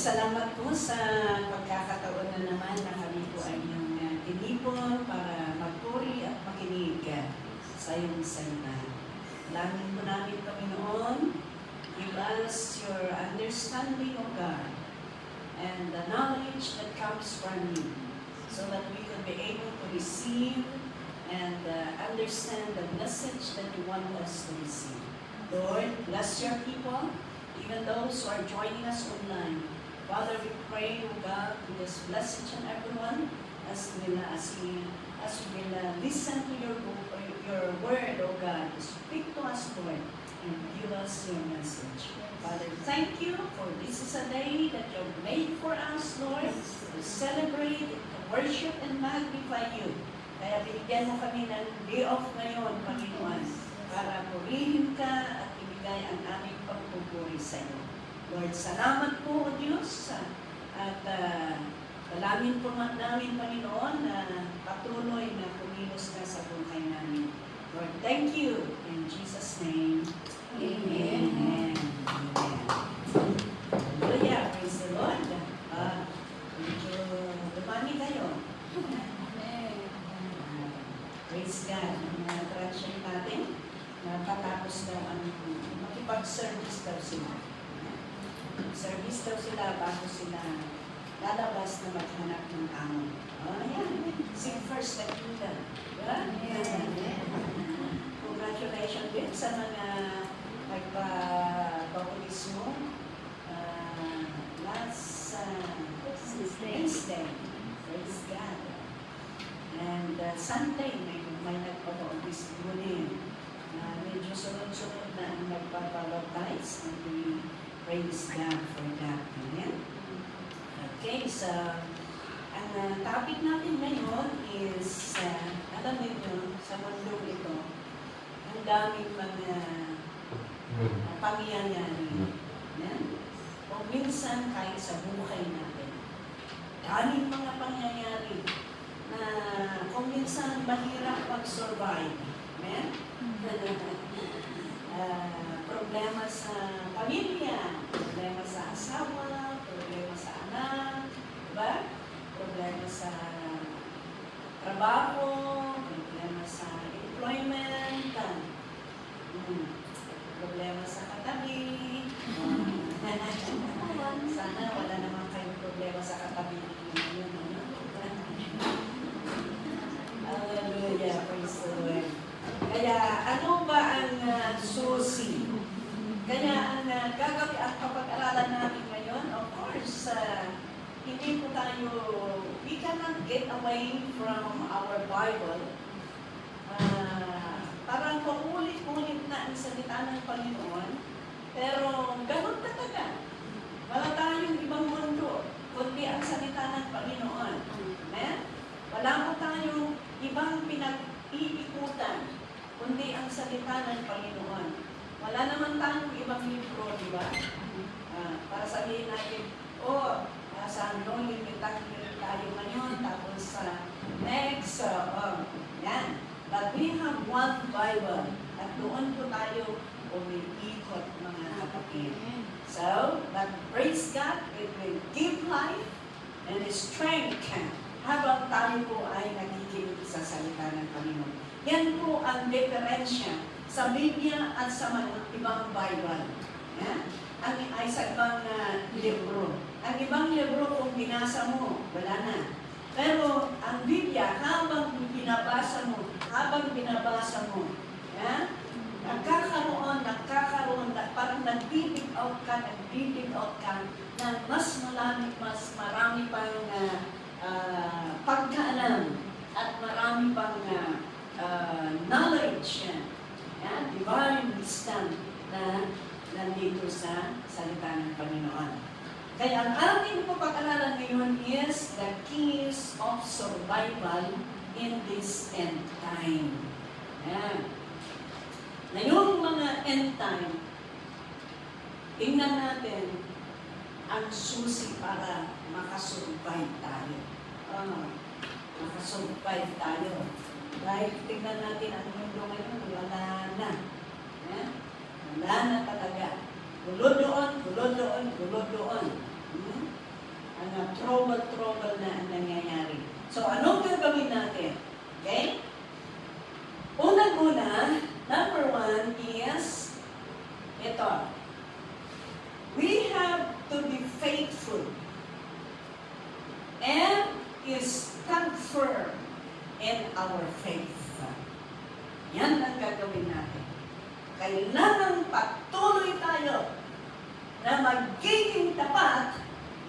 salamat po sa pagkakataon na naman na kami po ay yung tinipon para magpuri at makinig sa iyong salita. Langin po namin, Panginoon, give us your understanding, O God, and the knowledge that comes from you, so that we can be able to receive and understand the message that you want us to receive. Lord, bless your people, even those who are joining us online. Father, we pray, O God, to just bless each and everyone as we will listen to your word, O God. Speak to us, Lord, and give us your message. Father, thank you for this is a day that you have made for us, Lord, to celebrate, to worship, and magnify you. Kaya binigyan mo kami ng day off ngayon, Panginoon, para purihin ka at ibigay ang aming pagpupuri sa iyo. Lord, salamat po, O Diyos, at dalangin po namin, Panginoon, na patuloy na kumilos ka sa buhay namin. Lord, thank you. In Jesus' name, Amen. Amen. Hallelujah. Praise the Lord. Medyo dumami kayo. Praise God. Ang traction natin, nakatapos daw ang makipag-service daw sila. Service daw sila bago sila lalabas na maghanap ng amo. Ayan. Sing first like Judah. Congratulations din sa mga nagpa-bautismo last Wednesday. Praise God. And Sunday, may nagpa-bautismo din. Medyo sunod-sunod na ang nagpa-baptize. And we praise God for that. Amen? Okay, so ang topic natin ngayon is, alam niyo, sa mundo ito, ang daming mga pangyayari. Amen? O minsan kahit sa buhay natin, daming mga pangyayari na kung minsan mahirap mag-survive. Amen? Problema sa pamilya, problema sa asawa, problema sa anak, diba? Problema sa trabaho, problema sa employment, problema sa katabi. Sana wala naman kayong problema sa katabi. Hallelujah, praise the Lord. Kaya ano ba ang susi? Kaya ang gagawin at kapag-aralan natin ngayon, of course, hindi po tayo, we cannot get away from our Bible. Parang paulit-ulit na ang salita ng Panginoon, pero ganun talaga. Wala tayong ibang mundo, kundi ang salita ng Panginoon. Amen? Wala po tayong ibang pinag-iikutan, kundi ang salita ng Panginoon. Wala naman tayong ibang libro, di ba? Para sabihin natin, sa limitang tayo ngayon, tapos sa next, yan. But we have one Bible, at doon po tayo umiikot, mga kapatid. So, but praise God, it will give life and strength habang tayo po ay nakikinig sa salita ng Panginoon. Yan po ang diferensya sa Biblia at sa mga ibang Bible. Yan. Ay sa ibang libro. Ang ibang libro kung binasa mo, wala na. Pero ang Biblia, habang binabasa mo, yan, nagkakaroon, parang nag-dig out ka ng mas marami pang pagkaalam at marami pang knowledge, yan, divine wisdom na nandito sa salita ng Panginoon. Kaya ang ating pag-aralan ngayon is the keys of survival in this end time. Ayan. Ngayong mga end time, tingnan natin ang susi para makasurvive tayo. Makasurvive tayo. Dahil tingnan natin ang mundo ngayon, wala na. Ayan. Wala na talaga. Gulo doon. Ang trouble na ang nangyayari. So, anong gagawin natin? Okay? Unang-una, number one is, ito. We have to be faithful and stand firm in our faith. Yan ang gagawin natin. Kailangan patuloy tayo na magiging tapat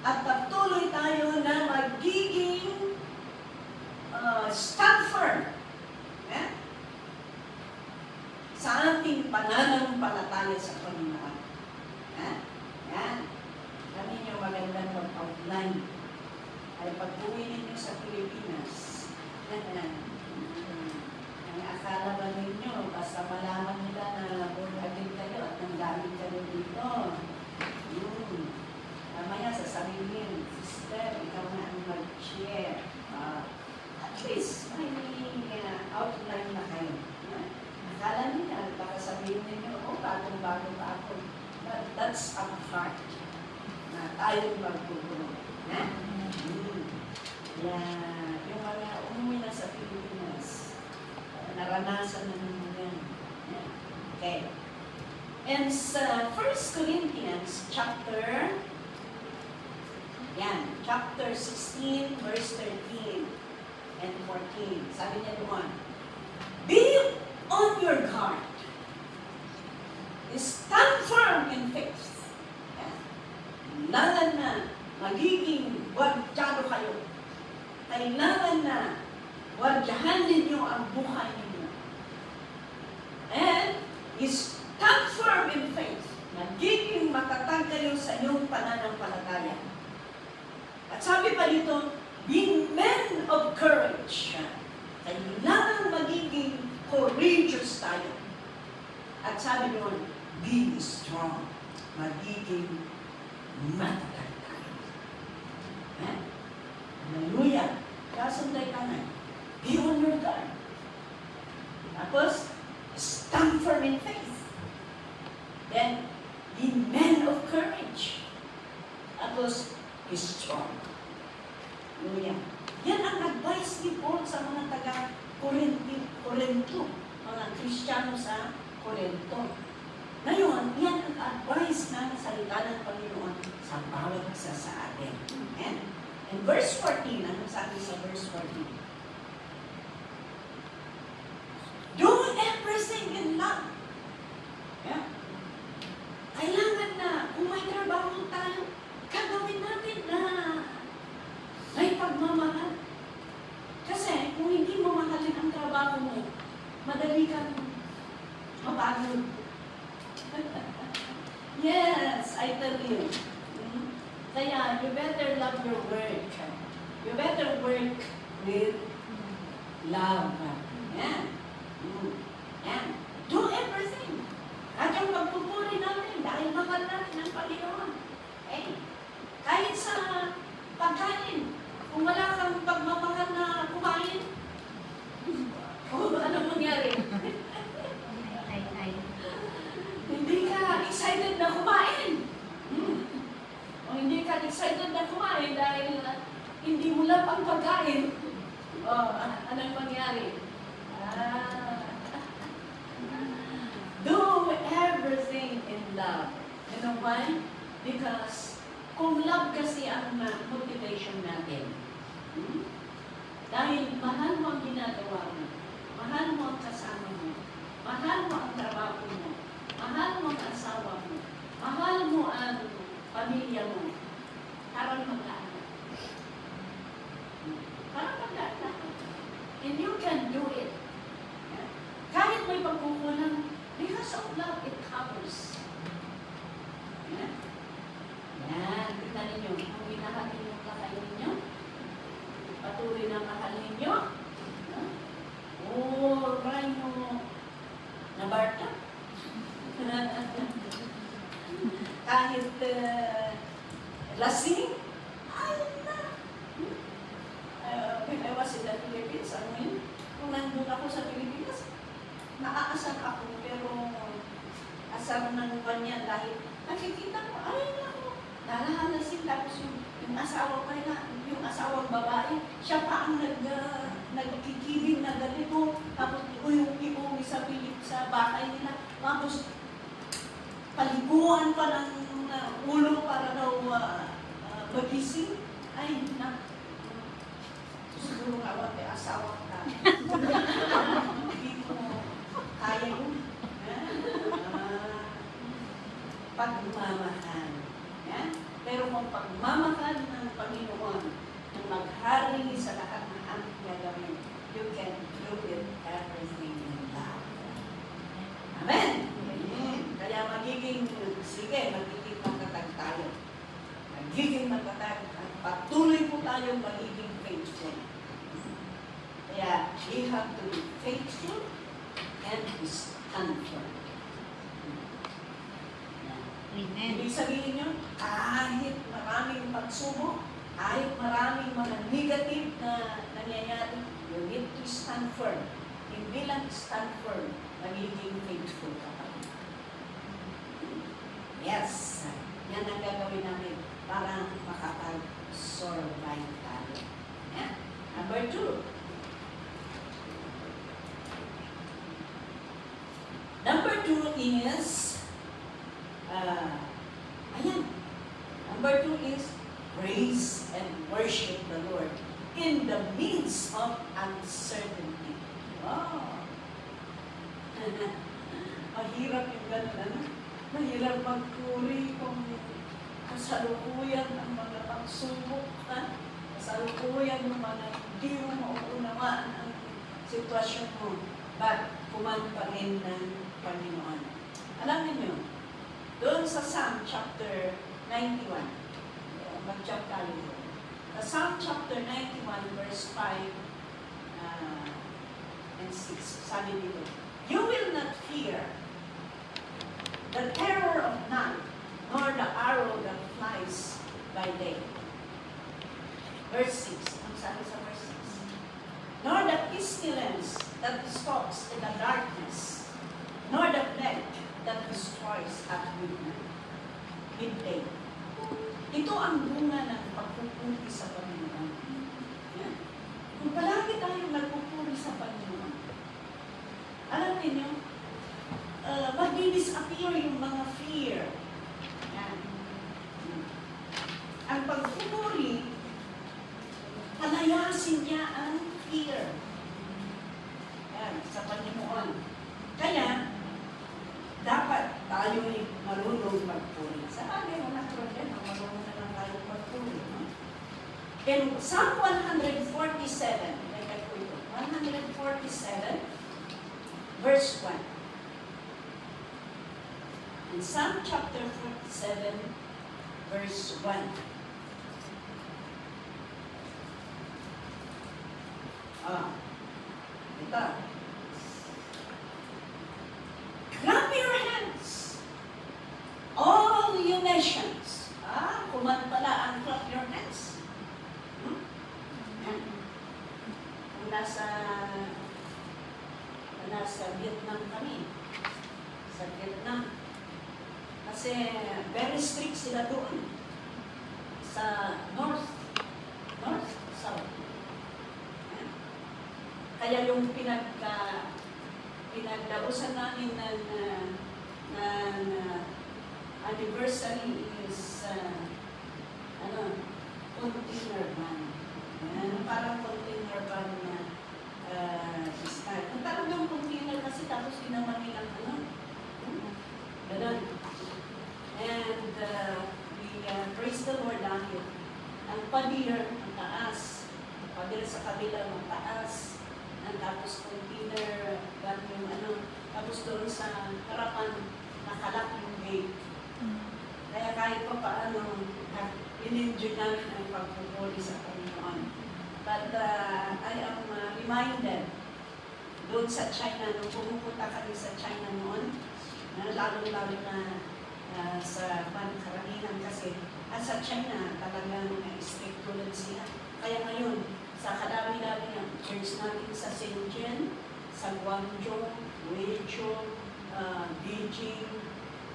at patuloy tayo na magiging stand firm sa ating pananampalataya sa Panginoon. Yan. Kami niyo magandang mag-outline ay pag-uwi ninyo sa Pilipinas. Ang akala ba ninyo, basta malaman nila na born again kayo at nanggamit kayo dito. Mamaya sasabihin, sister, ikaw na ang mag-share. At least, may outline na kayo. Akala nila, baka sabihin ninyo, bagong-bago pa ako. But that's our heart. Na tayong magtutulong. Yung mga umuwi na sa Pilipinas, naranasan na nyo yan. Okay. And sa 1 Corinthians chapter 16, verse 13 and 14. Sabi niya doon, be on your guard. Stand firm in faith. Kailangan na magiging wardyado kayo. Kailangan na wardyahan ninyo ang buhay ninyo. And stand firm in faith. Magiging matatag kayo sa inyong pananampalataya. At sabi pa dito, be men of courage. Kailangan magiging courageous tayo. At sabi doon, be strong. Magiging matatag tayo. Hallelujah. Kasunday ka na. Be on your guard. Tapos, stand firm in faith. Then, be men of courage. Tapos, be strong. Hallelujah. Yan ang advice ni Paul sa mga taga-Corinto, mga Kristiyano sa Corinto. Ngayon, yan ang advice na salita ng Panginoon sa bawat isa sa atin. Amen? And verse 14, ano sabi sa verse 14? Do everything in love. Yeah. Kailangan na, kung may trabaho tayo, gagawin natin na may pagmamahal. Kasi kung hindi mo mahalin ang trabaho mo, madali kang mapagod. Yes, I tell you. Kaya, you better love your work. You better work with love. Yan. Yan. Do everything. At yung pagpupuri natin, dahil mahal natin ang Panginoon. Eh, kahit sa pagkain, kung wala kang pagmamahal na kumain, ano mangyari? Hindi ka excited na kumain. O hindi ka excited na kumain dahil hindi mo lang ang pagkain. O, anong mangyari? Do everything in love. You know why? Because kung love kasi ang motivation natin, dahil mahal mo ang ginagawa mo, mahal mo ang kasama mo, mahal mo ang trabaho mo, mahal mo ang asawa mo, mahal mo ang pamilya mo, parang mag-anak. Parang mag-anak. And you can do it. Kahit may pagkukulang, because of love, it covers. Yan. Tignan ninyo. Kung inahalin yung kakain ninyo, patuloy na mahal ninyo, ray mo na Barta. Kahit lasing, ayun na. When I was in the Philippines, kung nandun ako sa Pilipinas, nakaasar ako, pero asar ng kanya dahil nakikita ko, ay naku, Nalalasin, tapos yung asawa pa na, yung asawang babae, siya pa ang nagkikiling na ganito, tapos uyong-iuwi sa bahay nila, tapos paliguan pa ng ulo para daw magising. Ay, siguro nga wag may asawa ka. Hindi ko kaya yun. Pagmamahal. Pero kung pagmamahal ng Panginoon, ng maghari sa lahat ng aming gagawin, you can do it everything in love. Amen? Kaya magiging matatag tayo. Magiging matatag at patuloy po tayong magiging faithful. Kaya, we have to be faithful and stand firm. Amen. Ibig sabihin nyo, kahit maraming pagsubok, kahit maraming mga negative na nangyayari, you need to stand firm. Hindi lang stand firm, magiging faithful ka pa. Yes, yan ang gagawin namin para makapag-survive tayo. Yeah. Number 2. Number 2 is, Number 2 is praise and worship the Lord in the midst of uncertainty. Wow! Mahirap yung gano'n, ano? Mahirap magpuri kung kasalukuyan ang mga pagsubok, kasalukuyan ng mga hindi mo mauunawaan ang sitwasyon mo, but kumanta rin ng Panginoon. Alam niyo, doon sa Psalm chapter 91, mag-jump tayo doon. Sa Psalm chapter 91, verse 5 and 6, sabi dito, you will not fear the terror of night, nor the arrow that flies by day. Verse 6, ang sabi sa verse 6, nor the pestilence that stalks in the darkness, nor the plague that destroys at midday. Ito ang bunga ng pagpupuri sa Panginoon. Yeah? Kung palagi tayong nagpupuri sa Panginoon, alam niyo, mag-disappear yung mga fear. Yan. Ang pagpupuri, palayasin niya ang fear. Yan, sa Panginoon. Kaya, dapat tayo'y marunong magpuri. Sa akin, wala problema, marunong na lang tayo magpuri. No? In Psalm 147, 147, verse 1. In Psalm chapter 47, verse 1. Ito. Clap your hands, all you nations. Kumantala ang clap your hands. Yan. Kung nasa Vietnam kami, sa Vietnam, kasi very strict sila doon. Sa north, south. Yan. Kaya yung pinagdausan namin ng anniversary is container van. Parang container van na style. Ang talagang container kasi tapos ginawa nilang ganun. And we praise the Lord dahil ang pader, ang taas. Ang pader sa kabila, ang taas. Tapos container, yung tapos doon sa harapan, nakalak yung gate. Kaya kahit pa paano, in-enjoy namin ang pagpupuli sa Panginoon. But I am reminded, doon sa China, nung pumupunta kami sa China noon, lalo-lalo na sa karamihan kasi, sa China, talagang strict tulad siya. Kaya ngayon, sa kadami-dami ng church natin sa Shenzhen, sa Guangzhou, Beijing,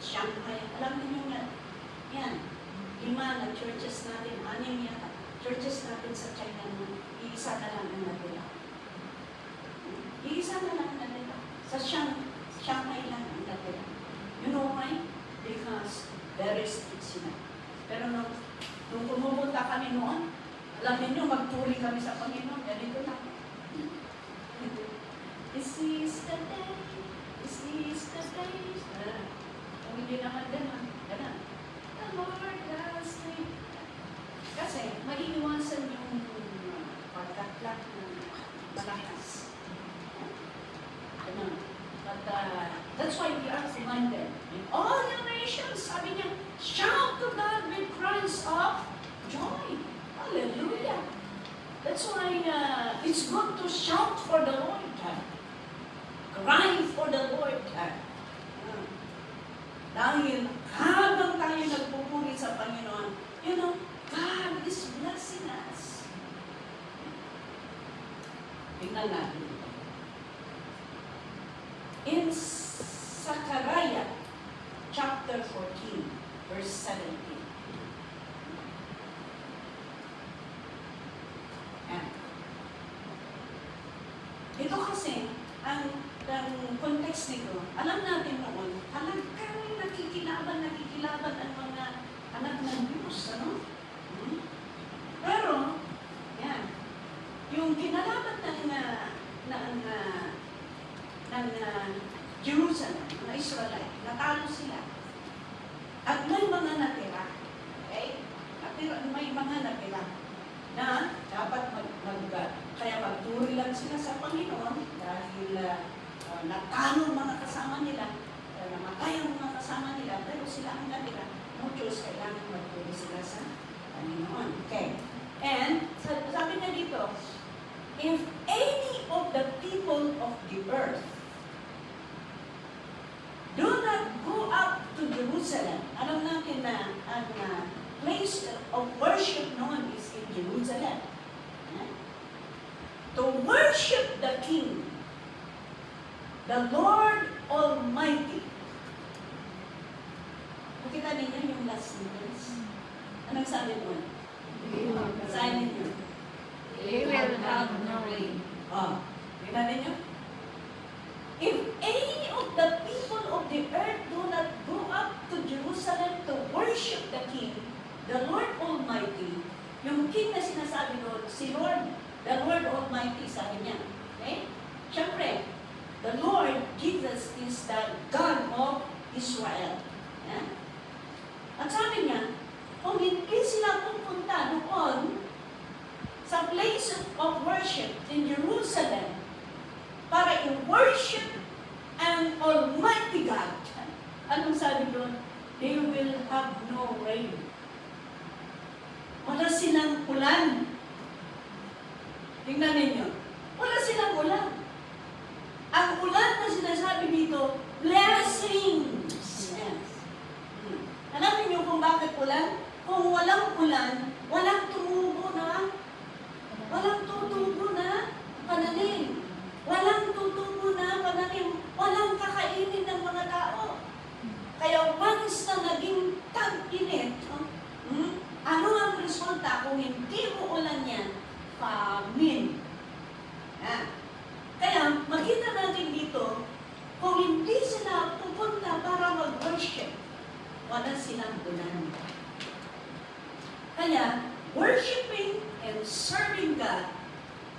Shanghai, alam niyo nga, yan. 5 na churches natin, 6 yata, churches natin sa China na iisa na lang ang natira. Iisa na lang ang natira. Sa Shanghai lang ang natira. You know why? Because very strict sila. Pero nung pumupunta kami noon, alam niyo, magturi kami sa Panginoon, ganito lang. This is the day, this is the day. Kung hindi naman ganun. The Lord has made. Kasi, maiiwasan yung pagkaklak ng malakas. Ganun. But that's why we are reminded. In all the nations, sabi niya, shout to God with cries of joy. Hallelujah. That's why it's good to shout for the Lord. Cry for the Lord. Dahil habang tayo nagpupuri sa Panginoon, you know, God is blessing us. Tingnan natin. In Zechariah chapter 14, verse 17. Ito kasi, ang context nito, alam natin noon, talagang nakikilaban ang mga anak ng Diyos, ano? Pero, yan, yung kinalaban ng Jerusalem, mga Israelite, natalo sila. At may mga natira, okay? May mga natira na dapat kaya magturi lang sila sa Panginoon dahil natalo ang mga kasama nila, namatay ang mga kasama nila, pero sila ang natira. No choice, kailangan magturi sila sa Panginoon. Okay. And sabi na dito, if any of the people of the earth do not go up to Jerusalem, alam natin na ang place of worship noon is in Jerusalem. To worship the King, the Lord Almighty. Makita ninyo yung last sentence. Anong sabi doon? Basahin ninyo. They will have no rain. Makita ninyo? If any of the people of the earth do not go up to Jerusalem to worship the King, the Lord Almighty, yung King na sinasabi doon, si Lord, the Lord Almighty, sabi niya. Okay? Siyempre, the Lord Jesus is the God of Israel. Yeah? At sabi niya, kung hindi sila pupunta doon sa place of worship in Jerusalem para i-worship an Almighty God, anong sabi doon? They will have no rain. Wala silang ulan. Tingnan ninyo. Wala silang ulan. Ang ulan na sinasabi dito, blessings. Yes. Alam niyo kung bakit ulan? Kung walang ulan, walang tutubo na pananim. Walang tutubo na pananim. Walang kakainin ng mga tao. Kaya once na naging tag-init, ano ang resulta kung hindi mo ulan yan? Famine. Kaya makita natin dito, kung hindi sila pupunta para mag-worship, wala silang ulan. Kaya, worshiping and serving God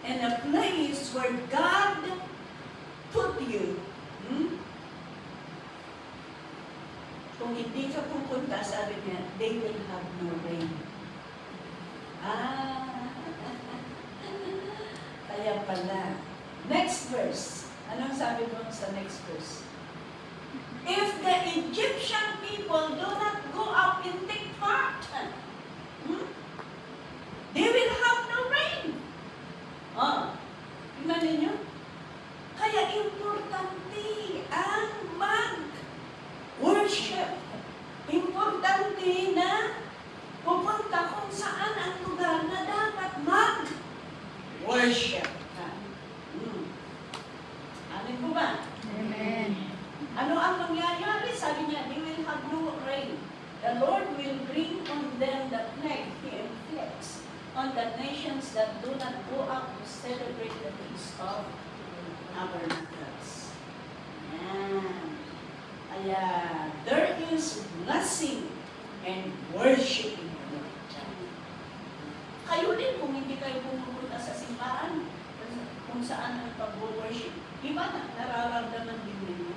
in a place where God put you, kung hindi ka pupunta, sabi niya, they will have no rain. Kaya pala. Next verse. Anong sabi mo sa next verse? If the Egyptian people do not go up and take part, they will have no rain. Tingnan ninyo. Kaya importante ang mag-worship. Importante na pupunta kung saan ang lugar na dapat mag-worship. Amin po ba? Amen. Ano ang mangyayari? Sabi niya, they will have no rain. The Lord will bring on them not go out to celebrate the Feast of Tabernacles. Yan. Kaya, there is blessing and worship in the Lord. Kayo din, kung hindi kayo pumupunta sa simbahan, kung saan ang pag-worship, iba na, nararamdaman din ninyo.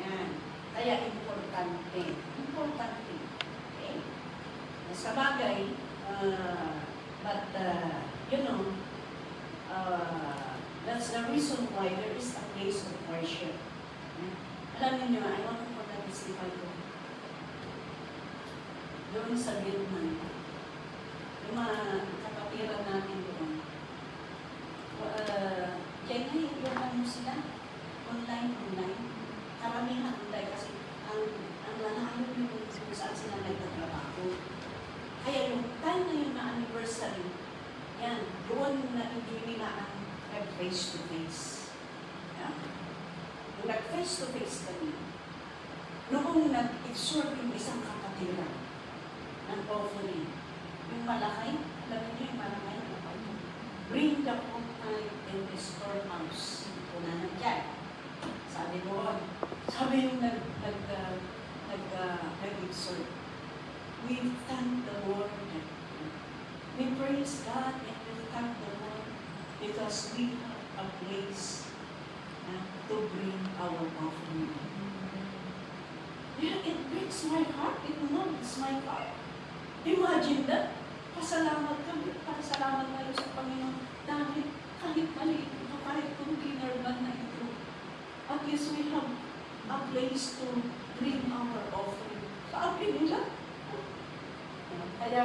Yan. Kaya, importante. Importante. Okay? Sa bagay, but, you know, that's the reason why there is a place of worship. Alam niyo, I want to pag-testify ko. Doon sa Vietnam, yung mga kapatiran natin doon, kaya yung ano sila, online. Karamihan online kasi ang lalayo yung kung saan sila nagtatrabaho. Kaya yung time na yun na anniversary, yan, doon na hindi nila ang face-to-face. Yan. Yung nag-face-to-face kami, noong nag-exhort yung isang kapatiran ng offering, yung malakay, alam niyo yung malakay, bring the putay in the storehouse. Kuna na dyan. Sabi doon, sabi yung nag-exhort, we thank the Lord. We praise God and we thank the Lord because we have a place to bring our offering. Yeah, it breaks my heart. It warms my heart. Imagine that. Pasalamat kami. Pasalamat tayo sa Panginoon. Dahil kahit maliit ito, kahit kung dinner man na ito, at least we have a place to bring our offering. Sabi nila. Kaya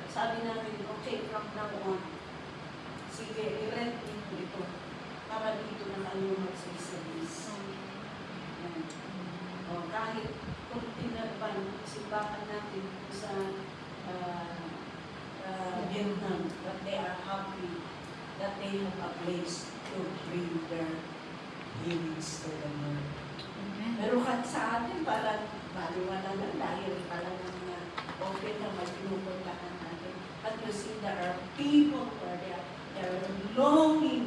sabi namin, okay, from now on, sige, i-rent dito ito. Para dito na kayo mag-service. Kahit kung tinarban, simbahan natin sa Vietnam, but they are happy that they have a place to bring their givings to the Lord. Pero sa atin, parang baliwala lang dahil parang open na magpinupuntahan natin. But you see, there are people who are there, they are longing,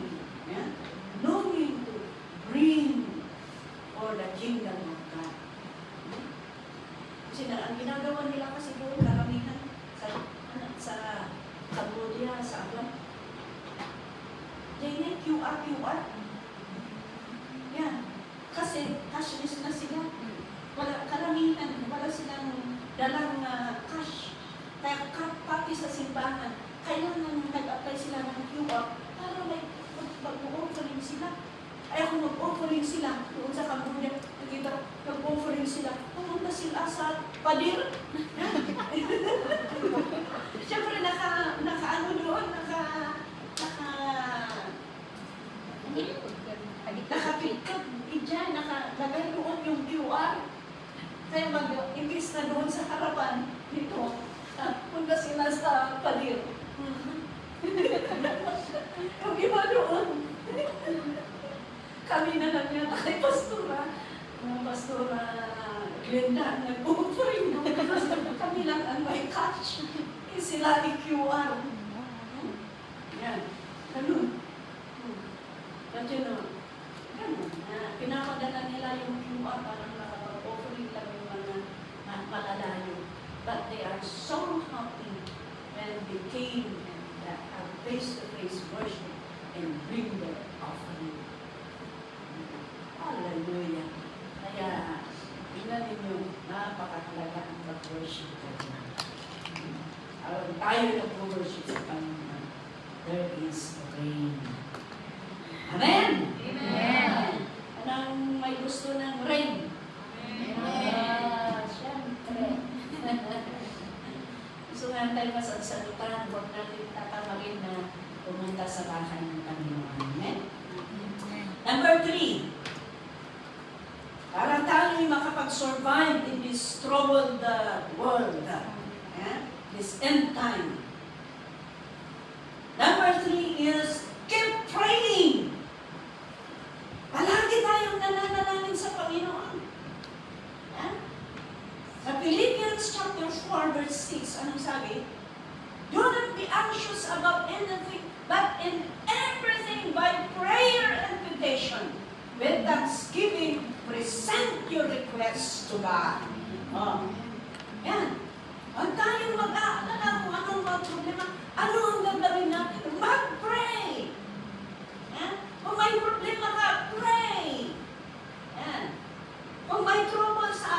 longing to bring for the kingdom of God. Kasi ang ginagawa nila kasi doon, karamihan sa Cambodia, sa Abang. Yan QR. Yan. Kasi cashless na sila. Karamihan, wala silang dalang cash. Kaya pati sa simbahan, kailangan nag-apply sila ng QR para may mag-offering sila. Ay kung mag-offering sila doon sa Cambodia, nakita, mag-offering sila, pumunta sila sa padir. Siyempre, naka-ano doon, nakapikot, nakalagay doon yung QR. Kaya imbis na doon sa harapan nito, punta sila sa padir. Yung iba doon. Kami na lang yan kay Pastora Glenda, nag-offering mo. Kami lang ang may cash. Sila i-QR. Yan. Ganun. But you know, ganun. Pinapadala nila yung QR parang nakapag-offering lang yung mga malalayo. But they are so happy when they came and have face-to-face worship and bring their offering. Hallelujah. Kaya, tingnan ninyo, napakahalaga ang pag-worship natin. Tayo nag-worship sa Panginoon. There is rain. Amen? Amen. Anong may gusto ng rain? Amen. Siyempre. Gusto nga tayo masasalutan, huwag natin tatamagin na pumunta sa bahay ng Panginoon. Amen? Number 3. Para tayo'y makapag-survive in this troubled world, this end time. Number 3 is, keep praying. Palagi tayong nananalangin sa Panginoon. Sa Philippians chapter 4, verse 6, anong sabi? Do not be anxious about anything. in everything by prayer and petition. With thanksgiving, present your requests to God. Oh. Yan. Huwag tayong mag-aalala kung anong mga problema. Ano ang gagawin natin? Mag-pray! Yan. Kung may problema ka, pray! Yan. Kung may trouble sa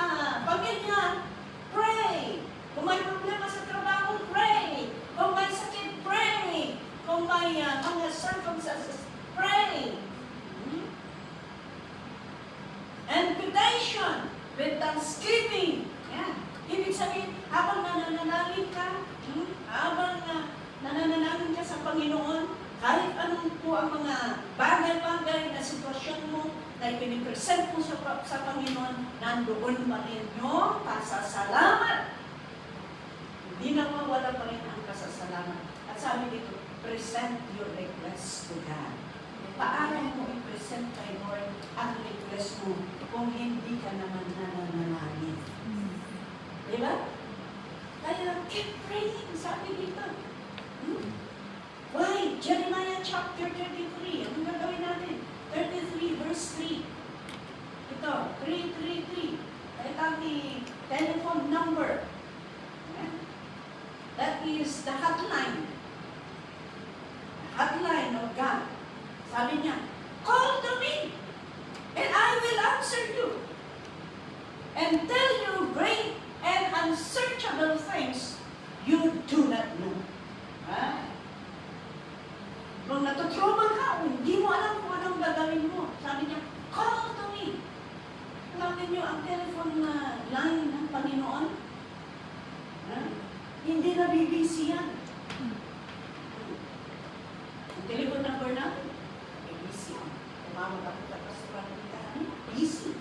pamilya, pray! Kung may problema sa trabaho, pray! Kung may sakit, pray! Kung may mga circumstances, pray! And petition with thanksgiving. Yan. Ibig sabihin, habang nananalangin ka, habang nananalangin ka sa Panginoon, kahit anong po ang mga bagay-bagay na sitwasyon mo na ipinipresent mo sa Panginoon, nandoon pa rin yung pasasalamat. Hindi nawawala pa rin ang pasasalamat. At sabi dito, present your request to God. Paano mo i-present kay Lord ang request mo kung hindi ka naman nananalangin? Diba? Kaya, keep praying, sabi dito. Why? Jeremiah chapter 33. Anong gagawin natin? 33 verse 3. Ito, 333. Ito ang telephone number. That is the hotline. Hotline of God. Sabi niya, call to me, and I will answer you, and tell you great and unsearchable things you do not know. Ha? Kung natutrouble ka, hindi mo alam kung anong gagawin mo. Sabi niya, call to me. Alam niyo ang telephone line ng Panginoon? Ha? Hindi na BBC yan. Ang telephone number natin, BBC yan. Tumawag ako sa pasuran ng tahanan, busy.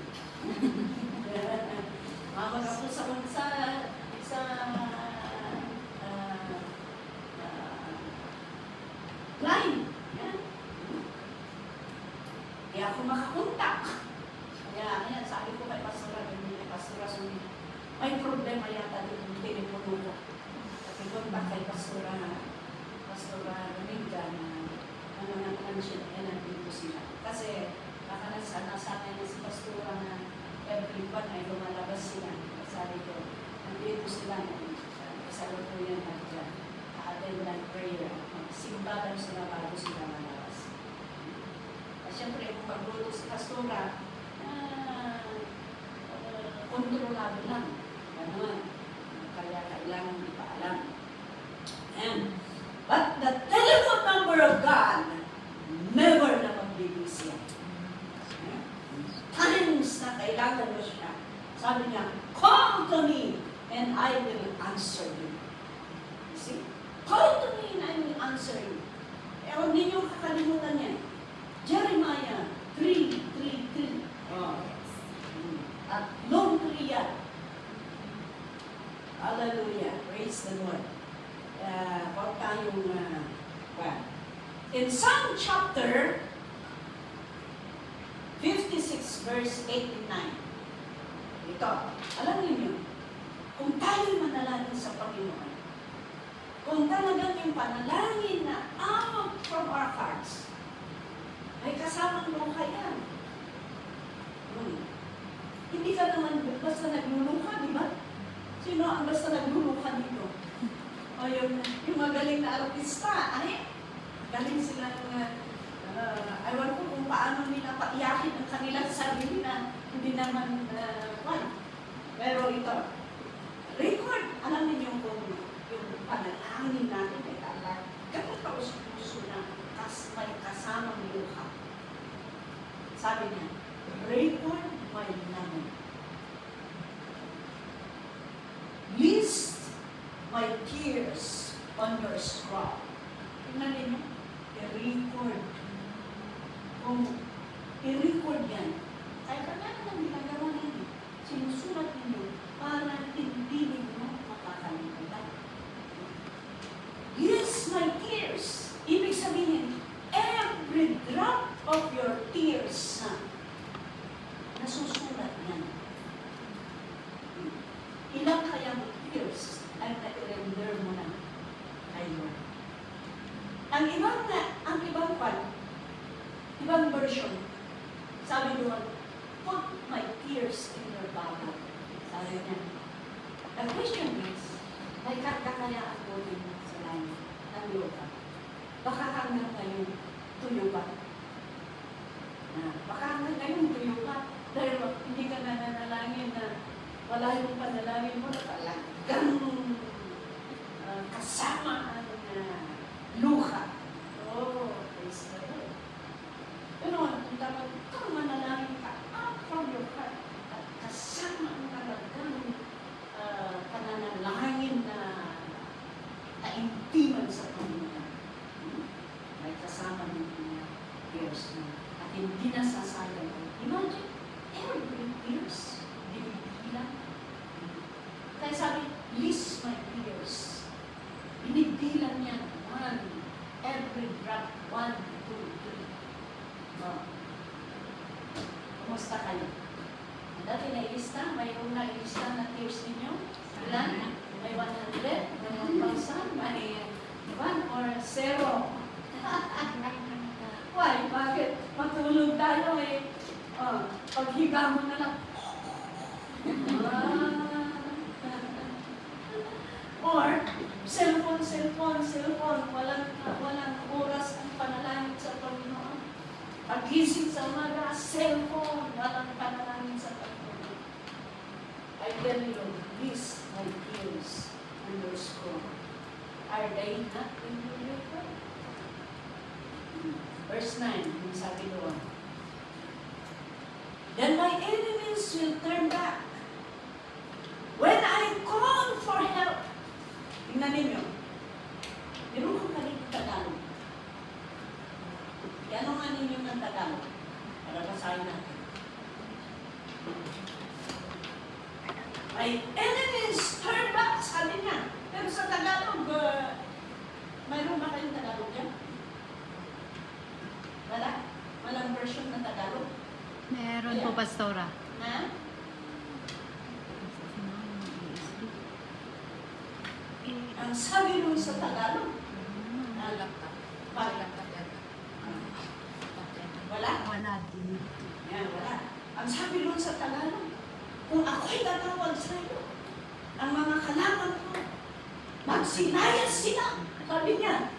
Tumawag ako sa line. Yan. Kaya ako makakontak. Kaya sabi ko kay Pastora, may problema yata dito yung telepono ko. Kasi kontak kay Pastora Dominga na nandito sila. Kasi baka nasanay na si Pastora na everyone ay lumalabas sila. Sabi ko, nandito sila sa lutuyan at dyan. Attend ng prayer. Simba daw sila bago sila malabas. At syempre, kung pagluto si Pastora, kontrolado lang. Ganun. Kaya kailangan ipaalam. But the telephone number of God never na magbibisi yan. Times na kailangan mo siya. Sabi niya, call to me and I will answer you. See? Call to me and I will answer you. Eh, huwag ninyong kakalimutan yan. Jeremiah 3:3. Oh. At long 3 yan. Hallelujah. Praise the Lord. Huwag tayong, in Psalm chapter 56 verse 8 and 9. Ito, alam niyo, kung tayo manalangin sa Panginoon, kung talagang yung panalangin na out from our hearts, ay kasamang luha yan. Hindi ka naman basta nagluluha, di ba? Sino ang basta nagluluha dito? O yung magaling na artista, ay, galing sila ng, ewan ko kung paano nila paiyakin ang kanilang sarili na hindi naman, pero ito, record, alam niyo kung yung panalangin natin ay Allah, ganun pa puso na may kasamang luha. Sabi niya, record my name. List my tears on your scroll. Tingnan ninyo, i-record. Kung i-record yan, kahit ano ang ginagawa ninyo, sinusulat ninyo para hindi ninyo makakalimutan. List my tears. Ibig sabihin, every drop of your tears nasusulat yan. Ilang kayang tears ay na-render mo na kay Lord. Ang ibang ang ibang version, sabi doon, put my tears in your bottle. Sabi niya. The question is, may karga kaya ako din sa langit ng lupa? Baka hanggang ngayon tuyo pa. Baka hanggang ngayon tuyo pa. Dahil hindi ka nananalangin na wala yung panalangin mo na talagang kasama ang luha. Oh, praise the Lord. Pero kung dapat kang manalangin ka out from your heart at kasama ang talagang pananalangin na taimtiman sa Panginoon. May kasama ng mga tears na at hindi nasasayang. Imagine, every tears, binibilang. Kaya sabi, list my tears. Binibilang niya, every drop, 1, 2, 3. Kumusta kayo? Dati nailista, mayroong nailista na tears ninyo? Ilan? May 100, may 1,000, may 1 or 0. Why? Bakit? Matulog tayo eh. Paghiga mo na lang. Or, cellphone. Walang oras ang panalangin sa Panginoon. Pagising sa umaga, cellphone. Walang panalangin sa Panginoon. I tell you, these my tears underscore. Are they not in your heart? Verse 9, yung sabi doon. Then my enemies will turn back. When I call for help. Tingnan ninyo. Meron kong kaling Tagalog. Ano nga ninyo ng Tagalog? Para basahin natin. My enemies turn back, sabi niya. Pero sa Tagalog, mayroon ba kayong Tagalog yan? Wala? Walang version ng Tagalog? Meron po, Pastora. Ha? Ang sabi nun sa Tagalog, wala? Wala din. Yan, wala. Ang sabi nun sa Tagalog, kung ako'y tatawag sa iyo, ang mga kalaban ko, magsinayas sila. Sabi niya.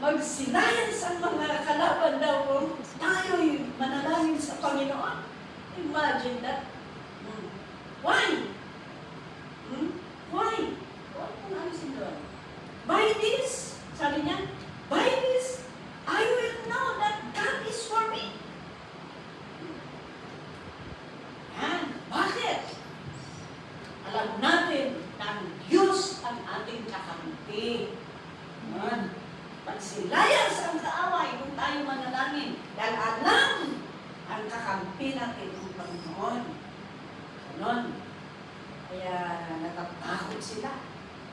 Magsinayas ang mga kalaban daw kung tayo'y manalangin sa Panginoon. Imagine that. Why? Why? Huwag mong alisin doon. By this, sabi niya, by this, I will know that God is for me. Yan. Bakit? Alam natin na ang Diyos ang ating kakampi. Yan. Pagsilayas ang kaaway kung tayo manalangin. Dahil alam ang kakampi natin ng Panginoon. Ganon. Kaya natatakot sila.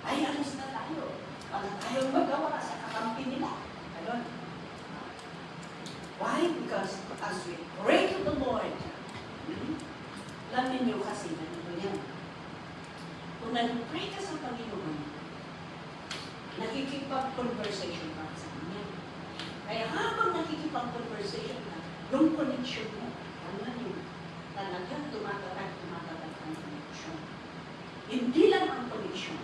Ay, alis na tayo. Para tayong magawa sa kakampi nila. Ganon. Why? Because as we pray to the Lord, alam ninyo kasi na ito yan. Kung nag-pray ka sa Panginoon, nakikipag-conversation ka sa Kanya. Kaya habang nakikipag-conversation ka, yung connection mo, ano yun? Talagang tumatatag ang connection. Hindi lang ang connection,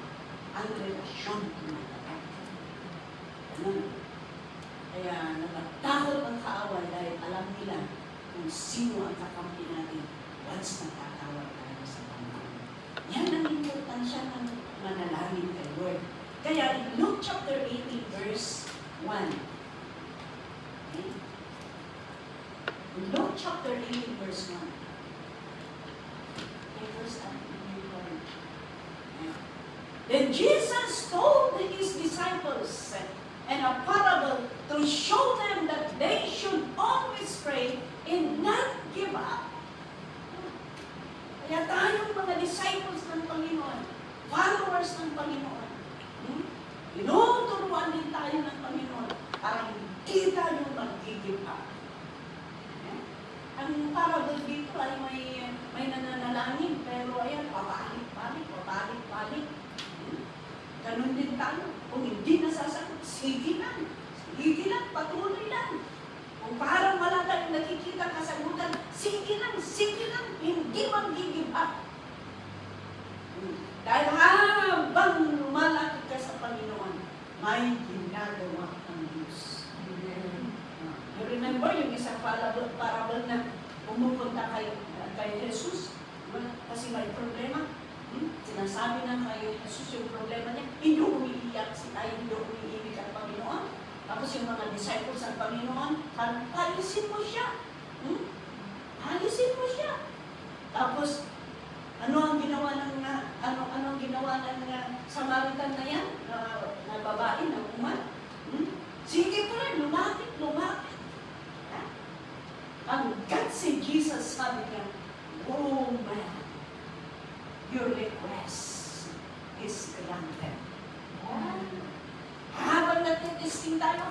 ang relasyon tumatatag. Ano? Kaya natatakot ang kaaway dahil alam nila kung sino ang kakampi natin once natatawag tayo sa Panginoon. Yan ang importansya ng manalangin kay Lord. Kaya in Luke chapter 18 verse 1. Okay? In Luke chapter 18 verse 1. Okay, verse 1. Then Jesus told his disciples and a parable to show them that they should always pray and not give up. Kaya tayong mga disciples ng Panginoon, followers ng Panginoon, tinuturuan din tayo ng Panginoon para hindi tayo mag-give up. Ang parable dito ay may nananalangin, pero ayan, pabalik-balik. Ganun din tayo. Kung hindi nasasagot, sige lang, patuloy lang. Kung parang wala tayong nakikita kasagutan, sige lang, hindi mag-give up. Dahil habang lumalaki ka sa Panginoon, may ginagawa ang Diyos. You remember yung isang parable na pumupunta kay Jesus? Kasi may problema. Sinasabi na kay Jesus yung problema niya, hindi umiiyak hindi umiibig ang Panginoon. Tapos yung mga disciples ng Panginoon, alisin mo siya. Alisin mo siya. Tapos, ano ang ginawa ng Samaritan na yan? Na babae, na uman? Sige pa rin, lumapit. Hanggat si Jesus sabi niya, oh man, your request is granted. Habang nagtitesting tayo,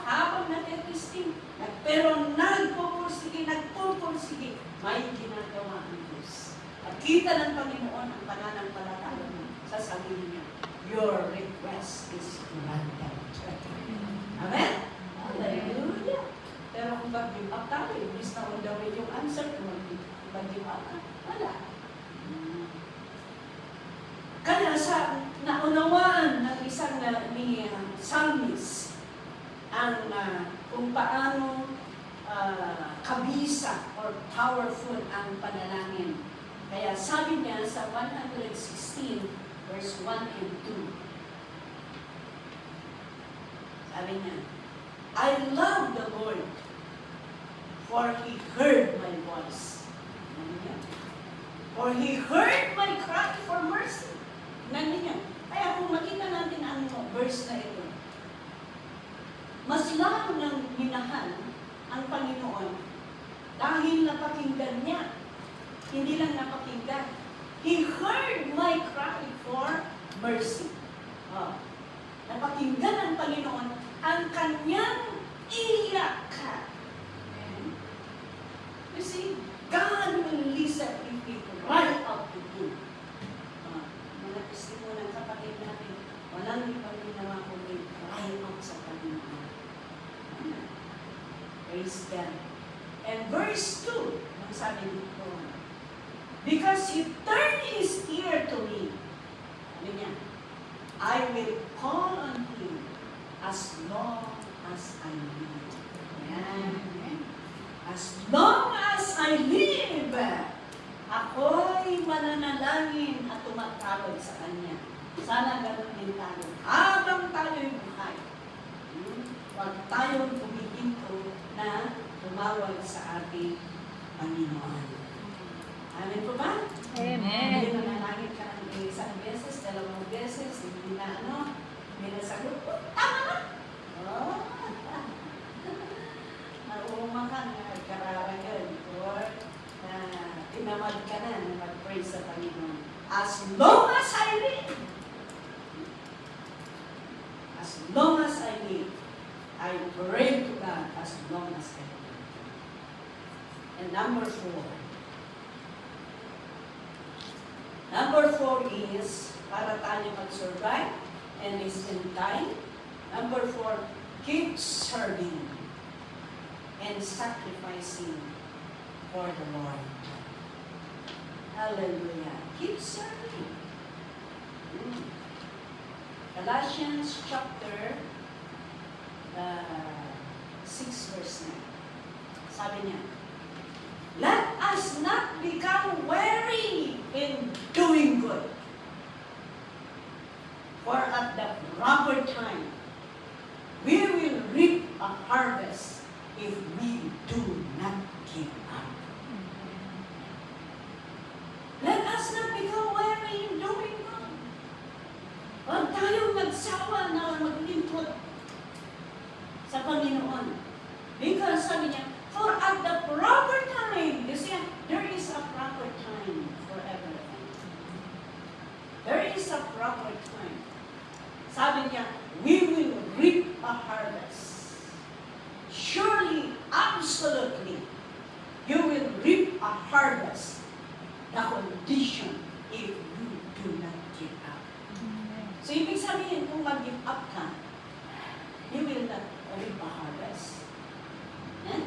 pero nagpupursige, may ginagawa ang Diyos. At kita ng Panginoon ang pananampalataya mo sa sarili niya. Your request is granted. Amen? Hallelujah! Pero kung mag-give up tayo, imbis na on the way yung answer, kung mag-give up ka, wala. Kaya sa naunawaan ng isang ni psalmist ang kung paano kabisa or powerful ang panalangin. Kaya sabi niya sa 116 verse 1 and 2. Sabi niya, I love the Lord, for He heard my voice. For He heard my cry for mercy. Nandiyan. Kaya kung makita natin ang verse na ito, mas lalo nang minahal ang Panginoon dahil napakinggan niya. Hindi lang napakinggan. He heard my cry for mercy. Napakinggan ang Panginoon ang kanyang iyak. You see, God will listen if we cry out to Him. Mga testimo ng kapatid natin, walang ibang ginawa kundi cry out sa Panginoon. Praise God. And verse 2, ang sabi dito, because He turned His ear to me. Sabi niya, I will call on Him as long as I live. Ayan. As long as I live, ako'y mananalangin at tumatawag sa Kanya. Sana ganun din tayo. Habang tayo'y buhay, huwag tayong humihinto na tumawag sa ating Panginoon. Amen po ba? Amen. Hindi manalangin ka ng isang beses, dalawang beses, hindi na hindi na sagot. Tama na! Nauma ka na nagkararagan or tinamad ka na mag-praise sa Panginoon. As long as I live, I pray to God as long as I live. And number 4 is, para tayo mag-survive and spend time. Number 4, keep serving and sacrificing for the Lord. Hallelujah. Keep serving. Galatians chapter 6 verse 9. Sabi niya, let us not become weary in doing good. For at the proper time, we will reap a harvest if we do not give up. Let us not become weary in doing good. Huwag tayong magsawa na maglingkod sa Panginoon. Because sabi niya, for at the proper time, you see, there is a proper time for everything. There is a proper time. Sabi niya, we will reap a harvest. Surely, absolutely, you will reap a harvest. The condition if you do not give up. So, ibig sabihin, kung mag-give up ka, you will reap a harvest. Eh?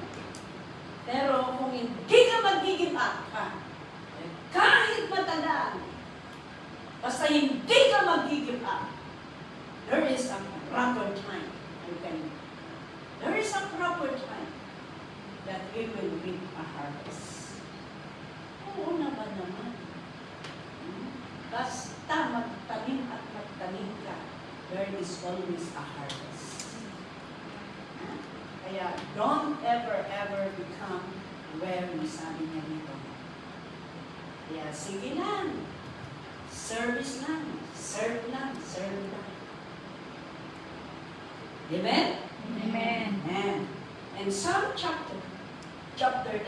Pero kung hindi ka mag-give up, kahit matagal, basta hindi ka mag-give up, there is a proper time. There is a proper time that we will reap a harvest. Oo naman naman. Basta magtanim at magtanim ka, there is always a harvest. Kaya don't ever become weary, sabi niya dito. Kaya sige lang. Service lang. Serve lang. Serve lang. Amen? Amen. Amen. And Psalm chapter 9,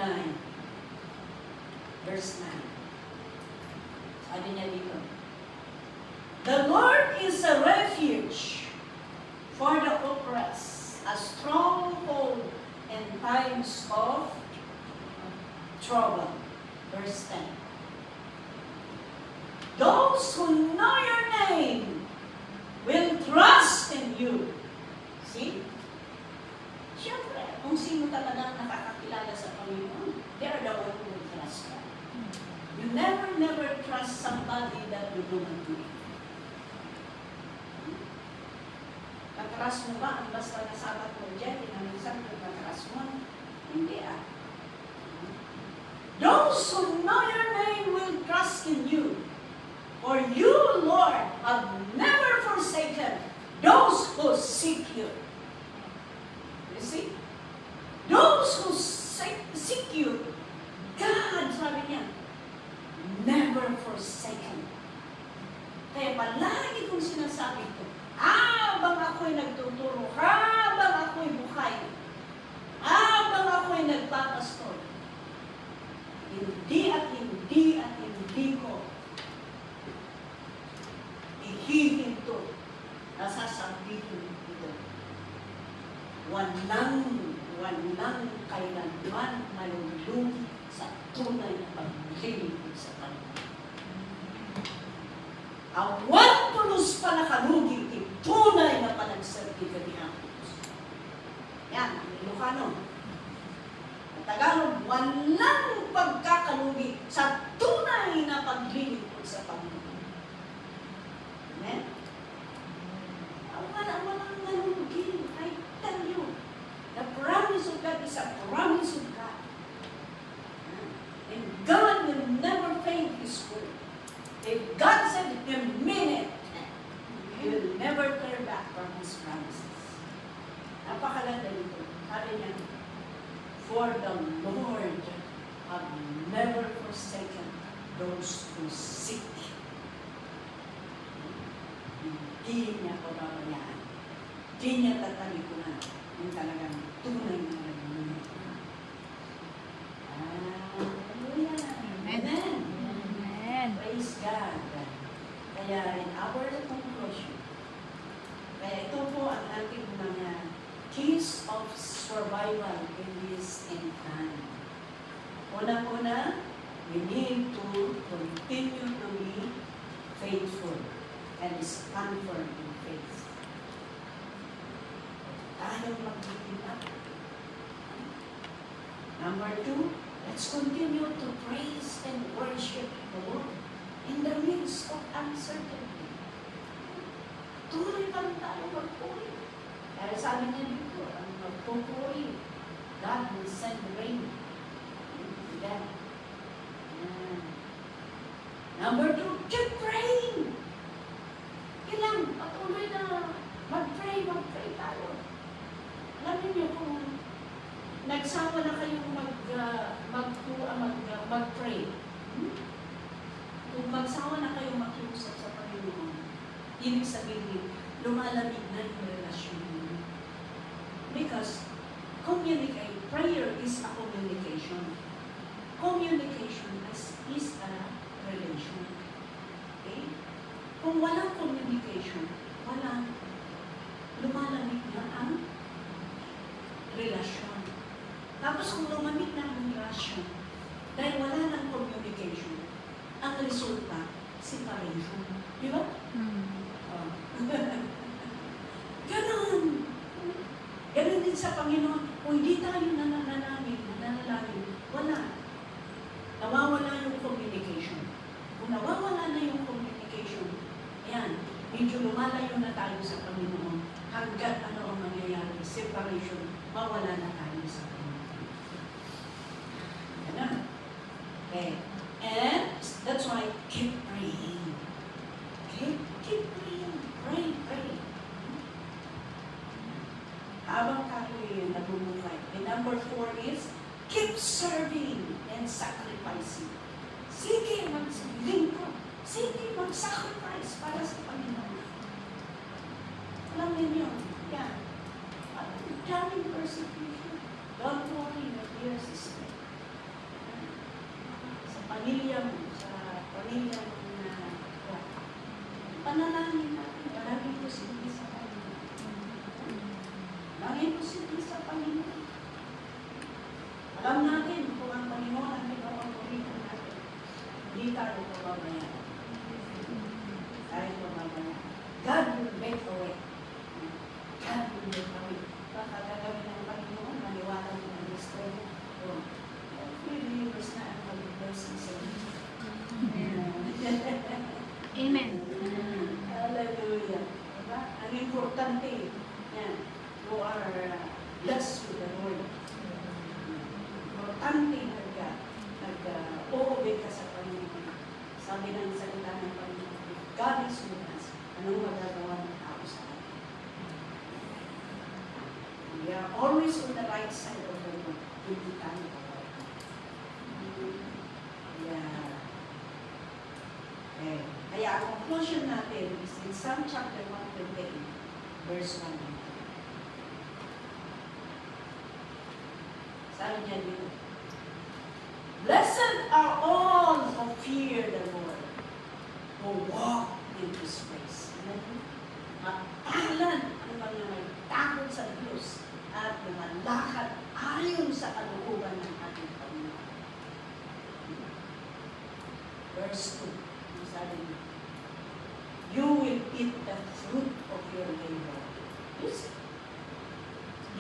verse 9. Sabi niya dito, the Lord is a refuge for the oppressed, a stronghold in times of trouble. Verse 10. Those who know your name will trust in you. See? Siyempre, kung sino talagang nakakakilala sa Panginoon, they are the one who will trust God. You never trust somebody that you do not know. Natrust mo ba ang basta nasabat mo dyan, minsan kung natrust mo? Hindi Those who know your name will trust in you. For you, Lord, have never forsaken those who seek you. You see? Those who seek you, God, sabi niya, never forsaken. Kaya palagi kong sinasabi ko, habang ako'y nagtuturo, habang ako'y buhay, habang ako'y nagpapastor, hindi ko ihihinto, nasasabihin ito. Walang kailanman malulugi sa tunay na paglilingkod sa Panginoon. Awan tulos pa nakalugi, tunay na panagserbi ka ni Apos. Yan, ang Ilocano. Ang Tagalog, walang pagkakalugi sa tunay na paglilingkod sa Panginoon. Amen? Walang nalulugi. I tell you, the promise of God is a promise of God. And God will never fail His word. If God said it, He mean it. He will never turn back from His promises. Napakaganda nito. Sabi niya, for the Lord have never forsaken those who seek. Hindi niya pababayaan. Hindi niya tatalikuran yung talagang tunay na nagmumulong. Hallelujah. Amen. Amen. Praise God. Kaya in our conclusion, kaya ito po ang ating mga keys of survival in this end time. Una-una, we need to continue to be faithful and stand firm in faith. Tayong mag-give up. Number 2, let's continue to praise and worship the Lord in the midst of uncertainty. Tuloy pa rin tayo magpuri. Kaya sabi niya dito, ang magpupuri, God will send rain. Amen. Number 2, keep praying. Kailang patuloy na mag-pray tayo. Alam niyo kung nagsawa na kayong mag-pray, kung magsawa na kayong makiusap sa Panginoon, ibig sabihin, lumalamig na yung relasyon niyo. Because prayer is a communication. Communication is a relation. Okay? Kung walang communication, lumalamig na ang relasyon. Tapos kung lumamig na ang relasyon, dahil wala ng communication, ang resulta, separation. Di ba? Ganon Panginoon, kung hindi tayo nananalangin, wala. Nawawala yung communication. Kung nawawala na yung communication, ayan, medyo lumalayo na tayo sa Panginoon hanggat ano ang mangyayari, separation, mawala na tayo sa Panginoon. Yan na. Okay. And that's why keep praying. Okay? Keep praying. Pray. Habang tayo'y nabumuhay. And number 4 is, keep serving and sacrificing. Sige, maglingkod. Sige, mag-sacrifice para sa Panginoon. Alam ninyo, yan. Daming persecution. Don't worry, my dear sister. Sa pamilya mo, na panalangin natin, maraming posible sa Panginoon. Maraming posible sa Panginoon. Alam natin kung ang Panginoon ang nagpapagpapalitan natin. Hindi tayo pababayaan. God will make a way. God will make a way. Baka gagawin ng Panginoon, maniwala mo ng gusto mo. Every believers na ang mag-blessing sa inyo. Amen. Hallelujah. Diba? Ang importante, yan, you are blessed with the Lord. Importante nag-obey ka sa Panginoon. Sabi ng salita ng Panginoon, God is with us. Anong magagawa ng tao sa atin? We are always on the right side of the Lord. Hindi tayo kawalan. Yeah. Okay. Kaya ang conclusion natin is in Psalm chapter 128, verse 1. Sabi niya dito, blessed are all who fear the Lord, who walk in His ways. Matalan ang mga may takot sa Diyos at lumalakad ayon sa kalooban ng ating Panginoon. Verse 2, sabi niya, you will eat the fruit of your labor. You see?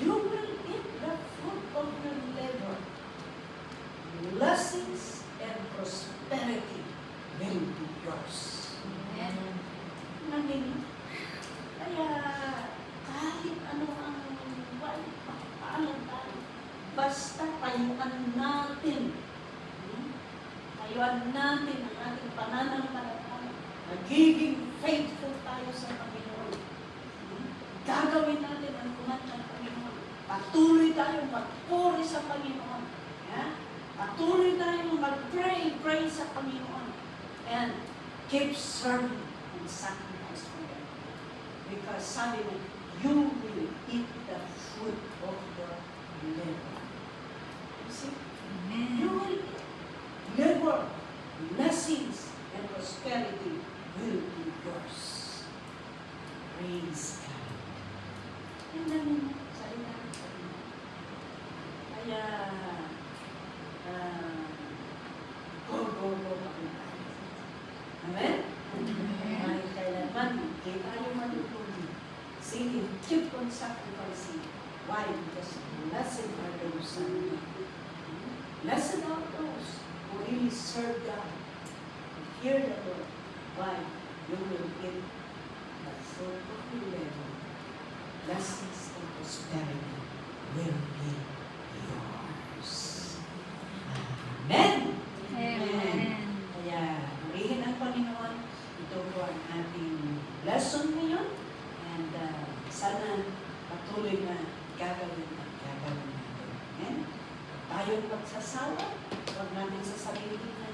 You will eat the fruit of your labor. Blessings and prosperity will be yours. Amen. Namin. Kaya kahit ano ang paalam tayo, basta payuan natin. Payuan natin ang ating pananampalataya. Nagiging faithful tayo sa Panginoon. Gagawin natin ang umat ng Panginoon. Patuloy tayong magpuri sa Panginoon. Yeah? Patuloy tayong mag-pray sa Panginoon. And keep serving and sacrifice for them. Because sabi mo, you will eat the fruit of your labor. You see? Amen. You will eat labor, blessings, and prosperity will be yours. Praise God. Yan lang yung salita ng Panginoon. Kaya, go tayo. Amen? Kahit kailanman, hindi tayo matutulog. Sige, keep on sacrificing. Why? Because blessed are those blessed are those who really serve God. Hear the Lord. Why? You will get the fruit of your labor. Blessings and prosperity will be yours. Amen? Amen. Kaya, purihin ang Panginoon. Ito po ang ating lesson ngayon. And sana patuloy na gagawin natin. Amen? Tayong magsasawa. Huwag natin sasabihin na,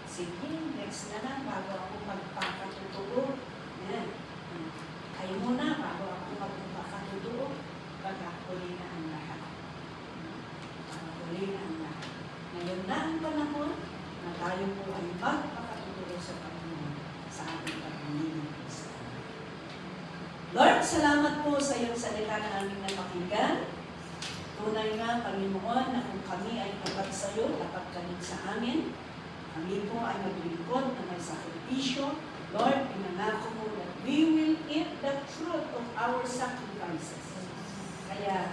sige, next na lang bago ako magpapatutuo. Ayan. Kayo muna bago ako magpapatutuo. Pagkakuli na ang lahat. Pagkakuli na ang lahat. Ngayon na ang panahon na tayo po ay magpapatutuo sa Panginoon sa ating pagmamili. Lord, salamat po sa iyong salita na aming napakinggan. Tunay nga, Panginoon, na kung kami ay tapat sa iyo, tapat kami sa amin, kami po ay maglingkod na may sakripisyo. Lord, pinangako mo that we will eat the fruit of our sacrifices. Kaya,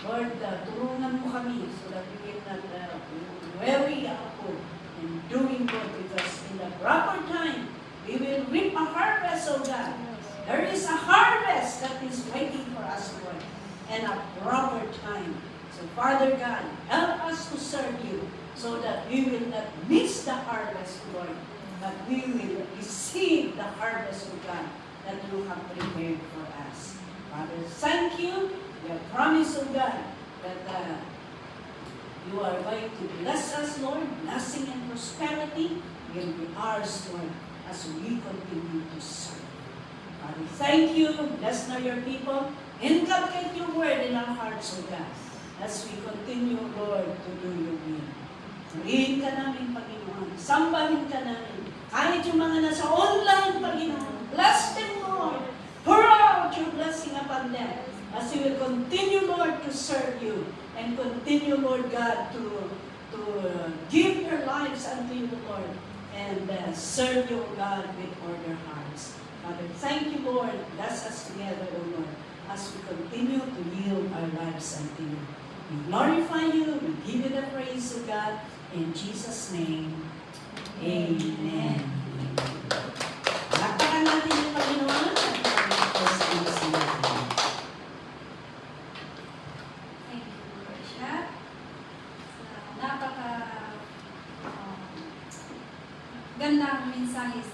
Lord, tulungan mo kami so that we will not worry ako in doing good, because in the proper time, we will reap a harvest, O God. There is a harvest that is waiting for us, Lord, and a proper time. So, Father God, help us to serve you so that we will not miss the harvest, Lord, but we will receive the harvest, O God, that you have prepared for us. Father, thank you. We have promised, O God, that you are going to bless us, Lord. Blessing and prosperity will be ours, Lord, as we continue to serve you. Father, thank you. Bless now your people. Inculcate your word in our hearts, O God, as we continue, Lord, to do your will. Purihin ka namin, Panginoon. Sambahin ka namin. Kahit yung mga nasa online, Panginoon, bless them, Lord. Pour out your blessing upon them as we will continue, Lord, to serve you and continue, Lord God, to give your lives unto you, Lord, and serve you, God, with all their hearts. Father, thank you, Lord. Bless us together, O Lord, as we continue to yield our lives unto you. We glorify you. We give you the praise, O God. In Jesus' name, amen. Lakpakan natin yung Panginoon at ipag-praise natin. Thank you, Bishop. Napaka gandang mensahe sa